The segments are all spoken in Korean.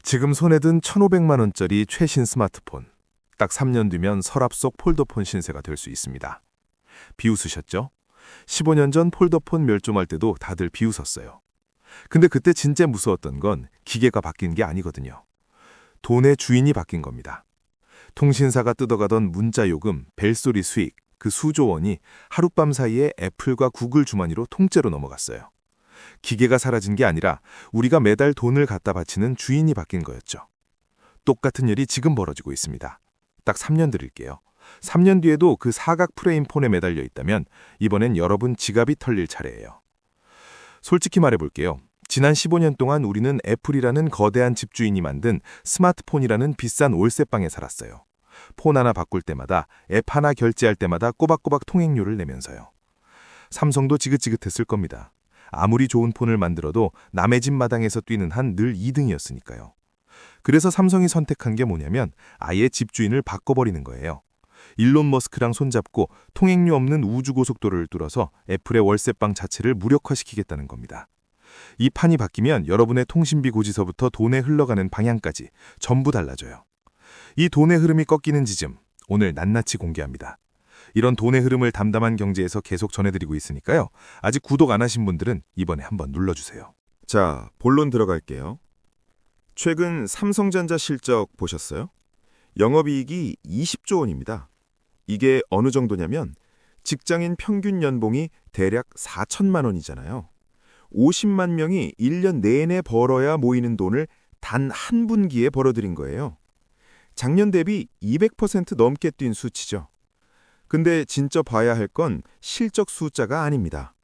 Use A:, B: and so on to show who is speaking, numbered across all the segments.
A: 지금 손에 든 1,500만 원짜리 최신 스마트폰. 딱 3년 뒤면 서랍 속 폴더폰 신세가 될 수 있습니다. 비웃으셨죠? 15년 전 폴더폰 멸종할 때도 다들 비웃었어요. 근데 그때 진짜 무서웠던 건 기계가 바뀐 게 아니거든요. 돈의 주인이 바뀐 겁니다. 통신사가 뜯어가던 문자 요금, 벨소리 수익, 그 수조 원이 하룻밤 사이에 애플과 구글 주머니로 통째로 넘어갔어요. 기계가 사라진 게 아니라 우리가 매달 돈을 갖다 바치는 주인이 바뀐 거였죠. 똑같은 일이 지금 벌어지고 있습니다. 딱 3년 드릴게요. 3년 뒤에도 그 사각 프레임 폰에 매달려 있다면 이번엔 여러분 지갑이 털릴 차례예요. 솔직히 말해볼게요. 지난 15년 동안 우리는 애플이라는 거대한 집주인이 만든 스마트폰이라는 비싼 올세방에 살았어요. 폰 하나 바꿀 때마다, 앱 하나 결제할 때마다 꼬박꼬박 통행료를 내면서요. 삼성도 지긋지긋했을 겁니다. 아무리 좋은 폰을 만들어도 남의 집 마당에서 뛰는 한 늘 2등이었으니까요. 그래서 삼성이 선택한 게 뭐냐면 아예 집주인을 바꿔버리는 거예요. 일론 머스크랑 손잡고 통행료 없는 우주고속도로를 뚫어서 애플의 월세방 자체를 무력화시키겠다는 겁니다. 이 판이 바뀌면 여러분의 통신비 고지서부터 돈에 흘러가는 방향까지 전부 달라져요. 이 돈의 흐름이 꺾이는 지점, 오늘 낱낱이 공개합니다. 이런 돈의 흐름을 담담한 경제에서 계속 전해드리고 있으니까요. 아직 구독 안 하신 분들은 이번에 한번 눌러주세요.
B: 자, 본론 들어갈게요. 최근 삼성전자 실적 보셨어요? 영업이익이 20조 원입니다. 이게 어느 정도냐면 직장인 평균 연봉이 대략 4천만 원이잖아요. 50만 명이 1년 내내 벌어야 모이는 돈을 단 한 분기에 벌어들인 거예요. 작년 대비 200% 넘게 뛴 수치죠. 근데 진짜 봐야 할 건 실적 숫자가 아닙니다.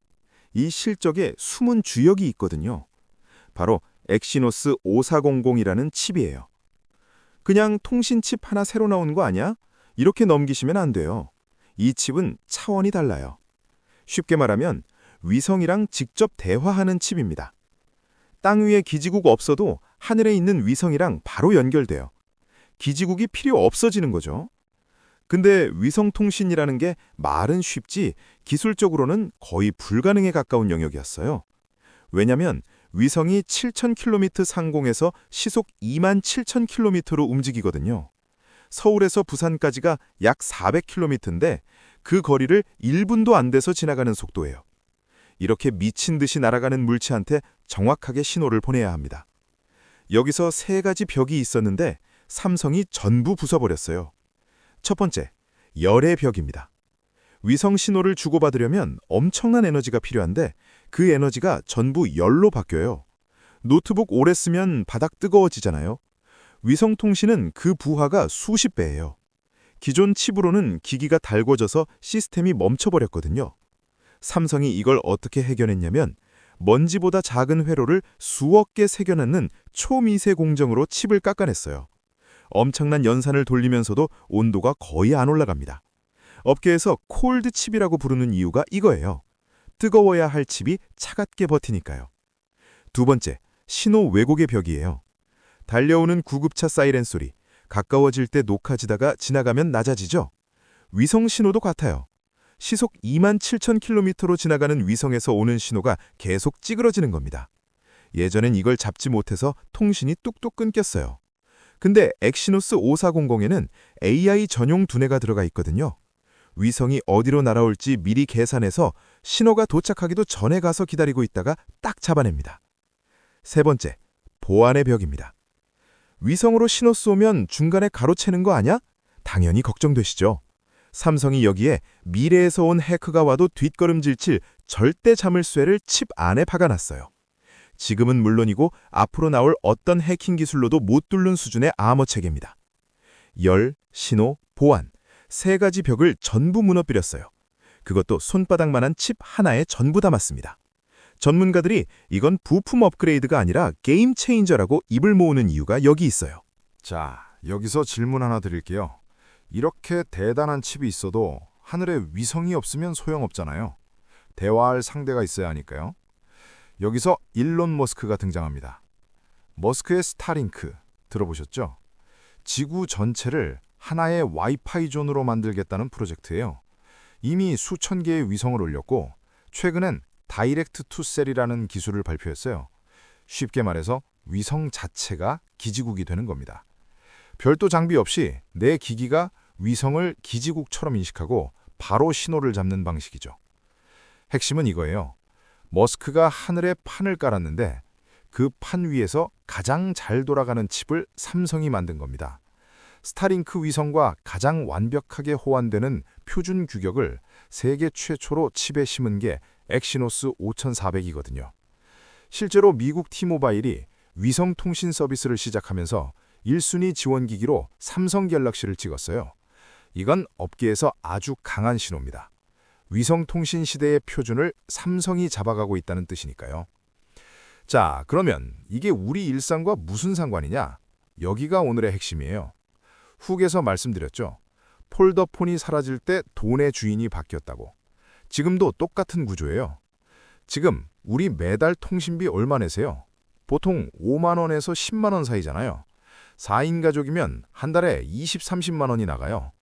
B: 이 실적에 숨은 주역이 있거든요. 바로 엑시노스 5400이라는 칩이에요. 그냥 통신 칩 하나 새로 나온 거 아니야? 이렇게 넘기시면 안 돼요. 이 칩은 차원이 달라요. 쉽게 말하면 위성이랑 직접 대화하는 칩입니다. 땅 위에 기지국 없어도 하늘에 있는 위성이랑 바로 연결돼요. 기지국이 필요 없어지는 거죠. 근데 위성통신이라는 게 말은 쉽지 기술적으로는 거의 불가능에 가까운 영역이었어요. 왜냐면 위성이 7,000km 상공에서 시속 27,000km로 움직이거든요. 서울에서 부산까지가 약 400km인데 그 거리를 1분도 안 돼서 지나가는 속도예요. 이렇게 미친 듯이 날아가는 물체한테 정확하게 신호를 보내야 합니다. 여기서 세 가지 벽이 있었는데 삼성이 전부 부숴버렸어요. 첫 번째, 열의 벽입니다. 위성 신호를 주고받으려면 엄청난 에너지가 필요한데 그 에너지가 전부 열로 바뀌어요. 노트북 오래 쓰면 바닥 뜨거워지잖아요. 위성 통신은 그 부하가 수십 배예요. 기존 칩으로는 기기가 달궈져서 시스템이 멈춰버렸거든요. 삼성이 이걸 어떻게 해결했냐면 먼지보다 작은 회로를 수억 개 새겨넣는 초미세 공정으로 칩을 깎아냈어요. 엄청난 연산을 돌리면서도 온도가 거의 안 올라갑니다. 업계에서 콜드 칩이라고 부르는 이유가 이거예요. 뜨거워야 할 칩이 차갑게 버티니까요. 두 번째, 신호 왜곡의 벽이에요. 달려오는 구급차 사이렌 소리, 가까워질 때 녹아지다가 지나가면 낮아지죠? 위성 신호도 같아요. 시속 27,000km로 지나가는 위성에서 오는 신호가 계속 찌그러지는 겁니다. 예전엔 이걸 잡지 못해서 통신이 뚝뚝 끊겼어요. 근데 엑시노스 5400에는 AI 전용 두뇌가 들어가 있거든요. 위성이 어디로 날아올지 미리 계산해서 신호가 도착하기도 전에 가서 기다리고 있다가 딱 잡아냅니다. 세 번째, 보안의 벽입니다. 위성으로 신호 쏘면 중간에 가로채는 거 아냐? 당연히 걱정되시죠. 삼성이 여기에 미래에서 온 해커가 와도 뒷걸음질 칠 절대 잠을 쇠를 칩 안에 박아놨어요. 지금은 물론이고 앞으로 나올 어떤 해킹 기술로도 못 뚫는 수준의 암호 체계입니다. 열, 신호, 보안, 세 가지 벽을 전부 무너뜨렸어요. 그것도 손바닥만한 칩 하나에 전부 담았습니다. 전문가들이 이건 부품 업그레이드가 아니라 게임 체인저라고 입을 모으는 이유가 여기 있어요.
C: 자, 여기서 질문 하나 드릴게요. 이렇게 대단한 칩이 있어도 하늘에 위성이 없으면 소용없잖아요. 대화할 상대가 있어야 하니까요. 여기서 일론 머스크가 등장합니다. 머스크의 스타링크 들어보셨죠? 지구 전체를 하나의 와이파이 존으로 만들겠다는 프로젝트예요. 이미 수천 개의 위성을 올렸고 최근엔 다이렉트 투 셀이라는 기술을 발표했어요. 쉽게 말해서 위성 자체가 기지국이 되는 겁니다. 별도 장비 없이 내 기기가 위성을 기지국처럼 인식하고 바로 신호를 잡는 방식이죠. 핵심은 이거예요. 머스크가 하늘에 판을 깔았는데 그 판 위에서 가장 잘 돌아가는 칩을 삼성이 만든 겁니다. 스타링크 위성과 가장 완벽하게 호환되는 표준 규격을 세계 최초로 칩에 심은 게 엑시노스 5400이거든요. 실제로 미국 T모바일이 위성 통신 서비스를 시작하면서 1순위 지원기기로 삼성 갤럭시를 찍었어요. 이건 업계에서 아주 강한 신호입니다. 위성 통신 시대의 표준을 삼성이 잡아가고 있다는 뜻이니까요. 자, 그러면 이게 우리 일상과 무슨 상관이냐? 여기가 오늘의 핵심이에요. 훅에서 말씀드렸죠. 폴더폰이 사라질 때 돈의 주인이 바뀌었다고. 지금도 똑같은 구조예요. 지금 우리 매달 통신비 얼마 내세요? 보통 5만 원에서 10만 원 사이잖아요. 4인 가족이면 한 달에 20, 30만 원이 나가요.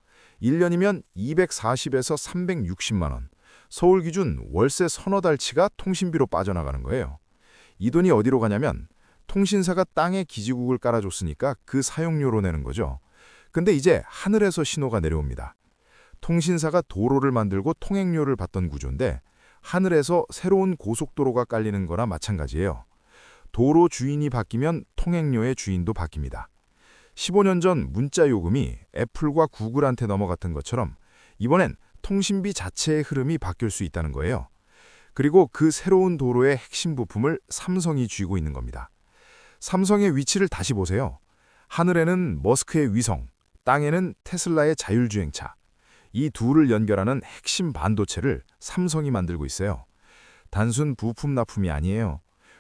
C: 1년이면 240에서 360만 원. 서울 기준 월세 서너 달치가 통신비로 빠져나가는 거예요. 이 돈이 어디로 가냐면 통신사가 땅에 기지국을 깔아줬으니까 그 사용료로 내는 거죠. 근데 이제 하늘에서 신호가 내려옵니다. 통신사가 도로를 만들고 통행료를 받던 구조인데 하늘에서 새로운 고속도로가 깔리는 거나 마찬가지예요. 도로 주인이 바뀌면 통행료의 주인도 바뀝니다. 15년 전 문자 요금이 애플과 구글한테 넘어갔던 것처럼 이번엔 통신비 자체의 흐름이 바뀔 수 있다는 거예요. 그리고 그 새로운 도로의 핵심 부품을 삼성이 쥐고 있는 겁니다. 삼성의 위치를 다시 보세요. 하늘에는 머스크의 위성, 땅에는 테슬라의 자율주행차. 이 둘을 연결하는 핵심 반도체를 삼성이 만들고 있어요. 단순 부품 납품이 아니에요.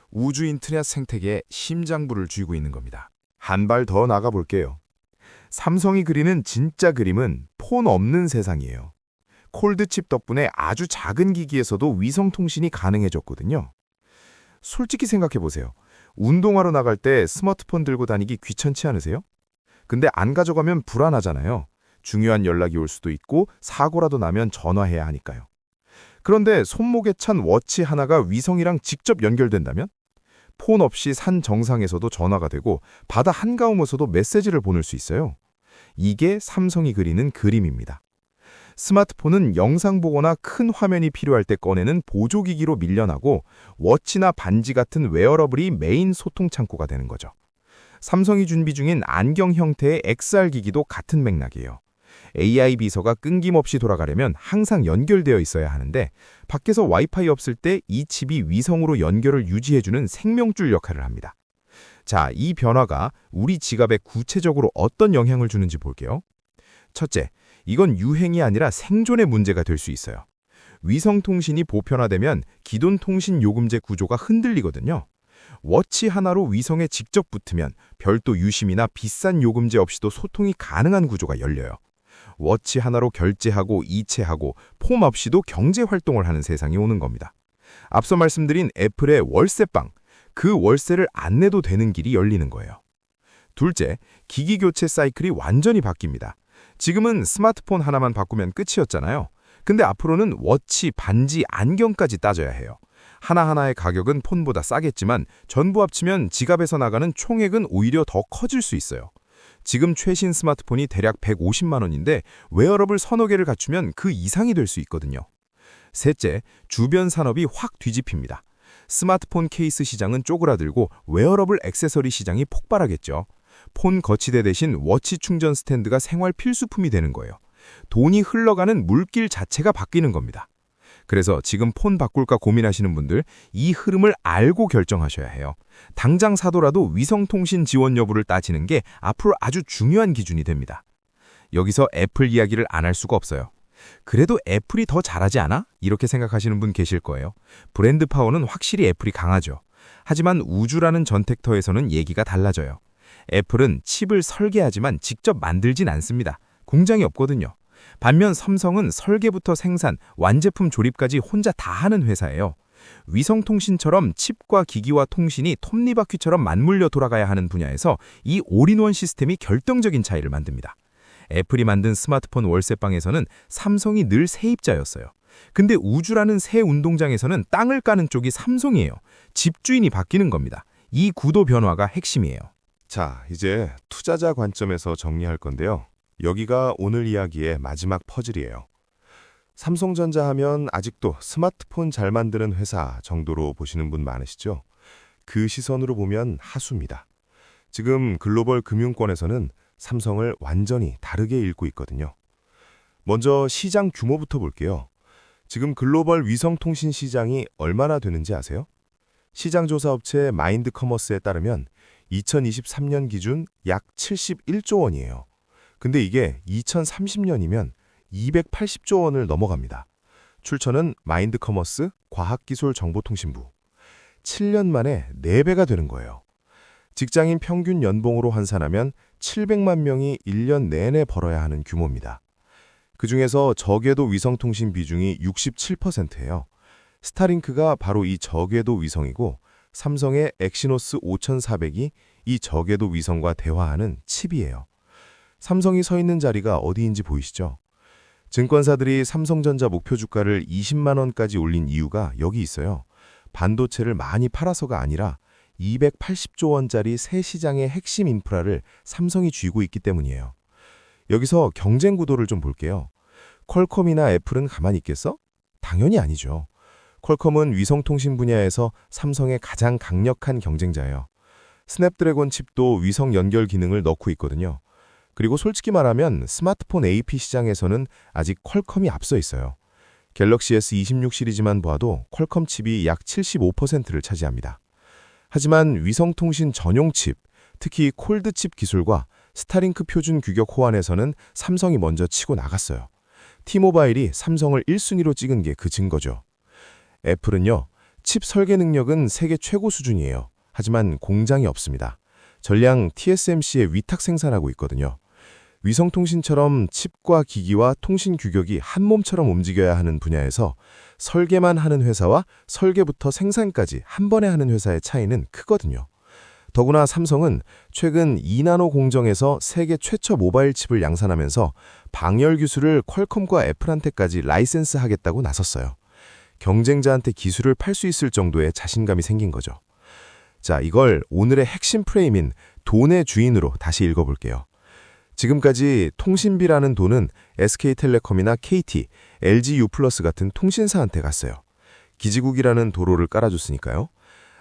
C: 우주 인터넷 생태계의 심장부를 쥐고 있는 겁니다.
D: 한 발 더 나가볼게요. 삼성이 그리는 진짜 그림은 폰 없는 세상이에요. 콜드칩 덕분에 아주 작은 기기에서도 위성 통신이 가능해졌거든요. 솔직히 생각해보세요. 운동하러 나갈 때 스마트폰 들고 다니기 귀찮지 않으세요? 근데 안 가져가면 불안하잖아요. 중요한 연락이 올 수도 있고 사고라도 나면 전화해야 하니까요. 그런데 손목에 찬 워치 하나가 위성이랑 직접 연결된다면? 폰 없이 산 정상에서도 전화가 되고 바다 한가운데서도 메시지를 보낼 수 있어요. 이게 삼성이 그리는 그림입니다. 스마트폰은 영상 보거나 큰 화면이 필요할 때 꺼내는 보조기기로 밀려나고 워치나 반지 같은 웨어러블이 메인 소통 창구가 되는 거죠. 삼성이 준비 중인 안경 형태의 XR 기기도 같은 맥락이에요. AI 비서가 끊김없이 돌아가려면 항상 연결되어 있어야 하는데 밖에서 와이파이 없을 때 이 칩이 위성으로 연결을 유지해주는 생명줄 역할을 합니다. 자, 이 변화가 우리 지갑에 구체적으로 어떤 영향을 주는지 볼게요. 첫째, 이건 유행이 아니라 생존의 문제가 될 수 있어요. 위성 통신이 보편화되면 기존 통신 요금제 구조가 흔들리거든요. 워치 하나로 위성에 직접 붙으면 별도 유심이나 비싼 요금제 없이도 소통이 가능한 구조가 열려요. 워치 하나로 결제하고 이체하고 폼 없이도 경제 활동을 하는 세상이 오는 겁니다. 앞서 말씀드린 애플의 월세방, 그 월세를 안 내도 되는 길이 열리는 거예요. 둘째, 기기 교체 사이클이 완전히 바뀝니다. 지금은 스마트폰 하나만 바꾸면 끝이었잖아요. 근데 앞으로는 워치, 반지, 안경까지 따져야 해요. 하나하나의 가격은 폰보다 싸겠지만 전부 합치면 지갑에서 나가는 총액은 오히려 더 커질 수 있어요. 지금 최신 스마트폰이 대략 150만 원인데 웨어러블 서너 개를 갖추면 그 이상이 될 수 있거든요. 셋째, 주변 산업이 확 뒤집힙니다. 스마트폰 케이스 시장은 쪼그라들고 웨어러블 액세서리 시장이 폭발하겠죠. 폰 거치대 대신 워치 충전 스탠드가 생활 필수품이 되는 거예요. 돈이 흘러가는 물길 자체가 바뀌는 겁니다. 그래서 지금 폰 바꿀까 고민하시는 분들 이 흐름을 알고 결정하셔야 해요. 당장 사더라도 위성통신 지원 여부를 따지는 게 앞으로 아주 중요한 기준이 됩니다. 여기서 애플 이야기를 안 할 수가 없어요. 그래도 애플이 더 잘하지 않아? 이렇게 생각하시는 분 계실 거예요. 브랜드 파워는 확실히 애플이 강하죠. 하지만 우주라는 전택터에서는 얘기가 달라져요. 애플은 칩을 설계하지만 직접 만들진 않습니다. 공장이 없거든요. 반면 삼성은 설계부터 생산, 완제품 조립까지 혼자 다 하는 회사예요. 위성통신처럼 칩과 기기와 통신이 톱니바퀴처럼 맞물려 돌아가야 하는 분야에서 이 올인원 시스템이 결정적인 차이를 만듭니다. 애플이 만든 스마트폰 월세방에서는 삼성이 늘 세입자였어요. 근데 우주라는 새 운동장에서는 땅을 까는 쪽이 삼성이에요. 집주인이 바뀌는 겁니다. 이 구도 변화가 핵심이에요.
A: 자, 이제 투자자 관점에서 정리할 건데요. 여기가 오늘 이야기의 마지막 퍼즐이에요. 삼성전자 하면 아직도 스마트폰 잘 만드는 회사 정도로 보시는 분 많으시죠? 그 시선으로 보면 하수입니다. 지금 글로벌 금융권에서는 삼성을 완전히 다르게 읽고 있거든요. 먼저 시장 규모부터 볼게요. 지금 글로벌 위성통신 시장이 얼마나 되는지 아세요? 시장조사업체 마인드커머스에 따르면 2023년 기준 약 71조 원이에요. 근데 이게 2030년이면 280조 원을 넘어갑니다. 출처는 마인드커머스 과학기술정보통신부. 7년 만에 4배가 되는 거예요. 직장인 평균 연봉으로 환산하면 700만 명이 1년 내내 벌어야 하는 규모입니다. 그중에서 저궤도 위성통신 비중이 67%예요. 스타링크가 바로 이 저궤도 위성이고 삼성의 엑시노스 5400이 이 저궤도 위성과 대화하는 칩이에요. 삼성이 서 있는 자리가 어디인지 보이시죠? 증권사들이 삼성전자 목표 주가를 20만 원까지 올린 이유가 여기 있어요. 반도체를 많이 팔아서가 아니라 280조 원짜리 새 시장의 핵심 인프라를 삼성이 쥐고 있기 때문이에요. 여기서 경쟁 구도를 좀 볼게요. 퀄컴이나 애플은 가만히 있겠어? 당연히 아니죠. 퀄컴은 위성통신 분야에서 삼성의 가장 강력한 경쟁자예요. 스냅드래곤 칩도 위성 연결 기능을 넣고 있거든요. 그리고 솔직히 말하면 스마트폰 AP 시장에서는 아직 퀄컴이 앞서 있어요. 갤럭시 S26 시리즈만 봐도 퀄컴 칩이 약 75%를 차지합니다. 하지만 위성통신 전용 칩, 특히 콜드칩 기술과 스타링크 표준 규격 호환에서는 삼성이 먼저 치고 나갔어요. T모바일이 삼성을 1순위로 찍은 게 그 증거죠. 애플은요, 칩 설계 능력은 세계 최고 수준이에요. 하지만 공장이 없습니다. 전량 TSMC에 위탁 생산하고 있거든요. 위성통신처럼 칩과 기기와 통신 규격이 한 몸처럼 움직여야 하는 분야에서 설계만 하는 회사와 설계부터 생산까지 한 번에 하는 회사의 차이는 크거든요. 더구나 삼성은 최근 2나노 공정에서 세계 최초 모바일 칩을 양산하면서 방열 기술을 퀄컴과 애플한테까지 라이센스 하겠다고 나섰어요. 경쟁자한테 기술을 팔 수 있을 정도의 자신감이 생긴 거죠. 자, 이걸 오늘의 핵심 프레임인 돈의 주인으로 다시 읽어볼게요. 지금까지 통신비라는 돈은 SK텔레콤이나 KT, LGU+ 같은 통신사한테 갔어요. 기지국이라는 도로를 깔아줬으니까요.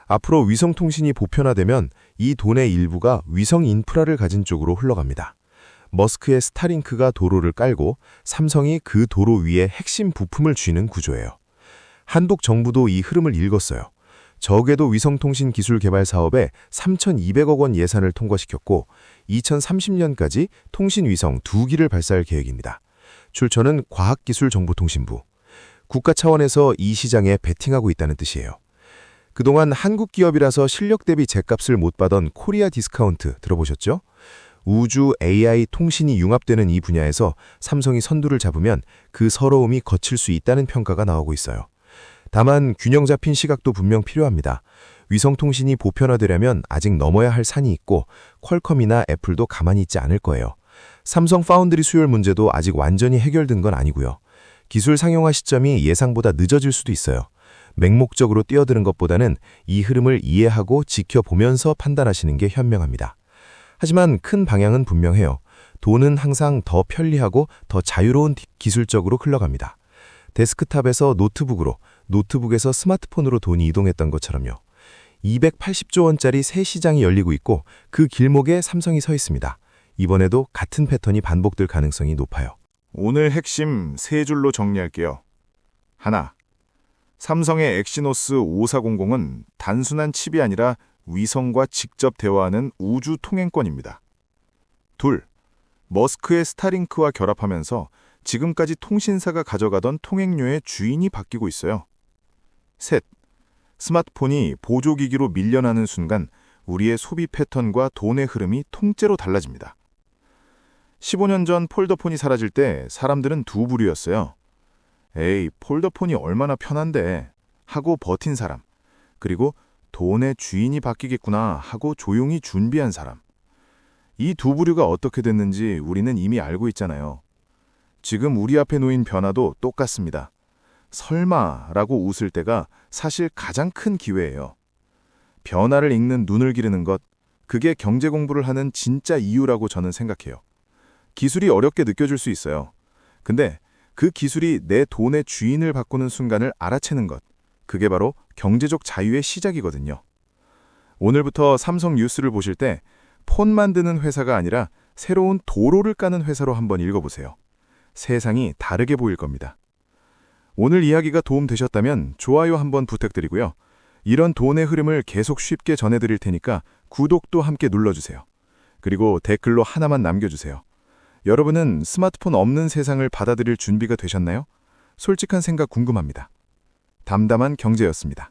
A: 앞으로 위성통신이 보편화되면 이 돈의 일부가 위성 인프라를 가진 쪽으로 흘러갑니다. 머스크의 스타링크가 도로를 깔고 삼성이 그 도로 위에 핵심 부품을 쥐는 구조예요. 한국 정부도 이 흐름을 읽었어요. 저궤도 위성통신 기술 개발 사업에 3,200억 원 예산을 통과시켰고 2030년까지 통신위성 2기를 발사할 계획입니다. 출처는 과학기술정보통신부. 국가 차원에서 이 시장에 베팅하고 있다는 뜻이에요. 그동안 한국 기업이라서 실력 대비 제값을 못 받던 코리아 디스카운트 들어보셨죠? 우주, AI, 통신이 융합되는 이 분야에서 삼성이 선두를 잡으면 그 서러움이 거칠 수 있다는 평가가 나오고 있어요. 다만 균형 잡힌 시각도 분명 필요합니다. 위성통신이 보편화되려면 아직 넘어야 할 산이 있고 퀄컴이나 애플도 가만히 있지 않을 거예요. 삼성 파운드리 수율 문제도 아직 완전히 해결된 건 아니고요. 기술 상용화 시점이 예상보다 늦어질 수도 있어요. 맹목적으로 뛰어드는 것보다는 이 흐름을 이해하고 지켜보면서 판단하시는 게 현명합니다. 하지만 큰 방향은 분명해요. 돈은 항상 더 편리하고 더 자유로운 기술적으로 흘러갑니다. 데스크탑에서 노트북으로, 노트북에서 스마트폰으로 돈이 이동했던 것처럼요. 280조 원짜리 새 시장이 열리고 있고 그 길목에 삼성이 서 있습니다. 이번에도 같은 패턴이 반복될 가능성이 높아요.
B: 오늘 핵심 세 줄로 정리할게요. 하나, 삼성의 엑시노스 5400은 단순한 칩이 아니라 위성과 직접 대화하는 우주 통행권입니다. 둘, 머스크의 스타링크와 결합하면서 지금까지 통신사가 가져가던 통행료의 주인이 바뀌고 있어요. 셋, 스마트폰이 보조기기로 밀려나는 순간 우리의 소비 패턴과 돈의 흐름이 통째로 달라집니다. 15년 전 폴더폰이 사라질 때 사람들은 두 부류였어요. 에이, 폴더폰이 얼마나 편한데 하고 버틴 사람, 그리고 돈의 주인이 바뀌겠구나 하고 조용히 준비한 사람. 이 두 부류가 어떻게 됐는지 우리는 이미 알고 있잖아요. 지금 우리 앞에 놓인 변화도 똑같습니다. 설마라고 웃을 때가 사실 가장 큰 기회예요.
C: 변화를 읽는 눈을 기르는 것, 그게 경제 공부를 하는 진짜 이유라고 저는 생각해요. 기술이 어렵게 느껴질 수 있어요. 근데 그 기술이 내 돈의 주인을 바꾸는 순간을 알아채는 것, 그게 바로 경제적 자유의 시작이거든요. 오늘부터 삼성 뉴스를 보실 때 폰 만드는 회사가 아니라 새로운 도로를 까는 회사로 한번 읽어보세요. 세상이 다르게 보일 겁니다. 오늘 이야기가 도움되셨다면 좋아요 한번 부탁드리고요. 이런 돈의 흐름을 계속 쉽게 전해드릴 테니까 구독도 함께 눌러주세요. 그리고 댓글로 하나만 남겨주세요. 여러분은 스마트폰 없는 세상을 받아들일 준비가 되셨나요? 솔직한 생각 궁금합니다. 담담한 경제였습니다.